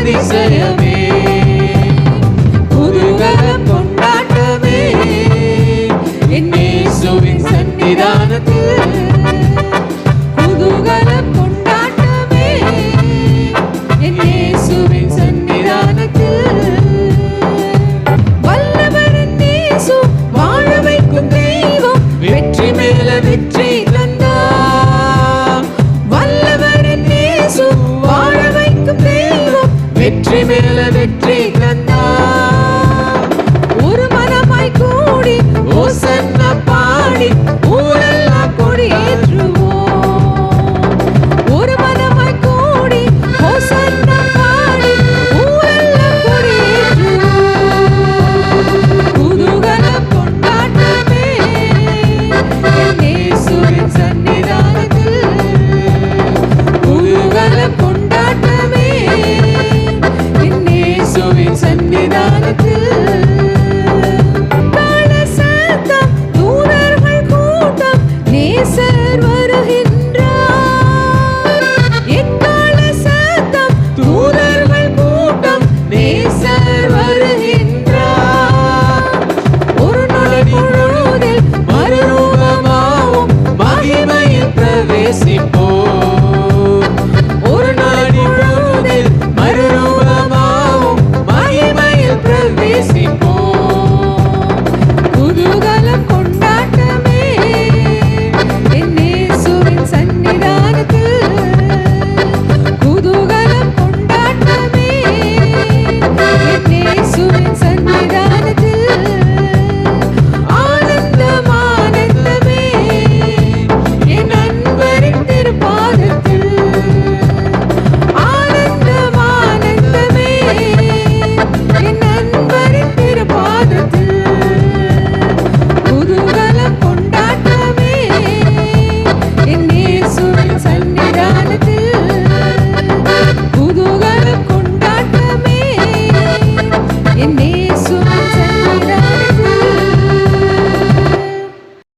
அதிசயமே குதூகலம் கொண்டாட்டமே என் இயேசுவின் சன்னிதானத்தில் குதூகலம் கொண்டாட்டமே என் இயேசுவின் சன்னிதானத்தில் வல்லவரின் இயேசு வாழ வைக்கும் தெய்வம் வெற்றி மேல வெற்றி தந்தார் வல்லவரின் இயேசு வாழ வைக்கும் தெய்வம் வெற்றி மேல வெற்றி தந்தார் ஒரு மனமாய் கூடி ஓசன்னா பாடி ஊரெல்லாம் கொடியேற்றுவோம் ஒரு மனமாய் கூடி ஓசன்னா பாடி ஊரெல்லாம் கொடியேற்றுவோம் குதூகலம் கொண்டாட்டமே என் இயேசுவின் சன்னிதானத்தில் குதூகலம் கொண்டாட்டமே என் இயேசுவின் சன்னிதானத்தில் நேசர் வருகின்றார் எக்கால சத்தம் தூதர்கள் கூட்டம் நேசர் வருகின்றார் ஒரு நொடி பொழுதில் மறுரூபமாவும் மகிமையில் பிரவேசிப்போம் ஒரு நொடி பொழுதில் மறுரூபமாவும் மகிமையில் பிரவேசிப்போம் குதூகலம் கொண்டாட்டமே சன்னிதானத்தில் குதூகலம் கொண்டாட்டமே என் இயேசுவின் சன்னிதானத்தில் ஆனந்தம் ஆனந்தமே என் அன்பரின் திருப்பாதத்தில் ஆனந்தம் ஆனந்தமே என் அன்பரின் திருப்பாதத்தில் குதூகலம் கொண்டாட்டமே என் இயேசுவின் சன்னிதானத்தில்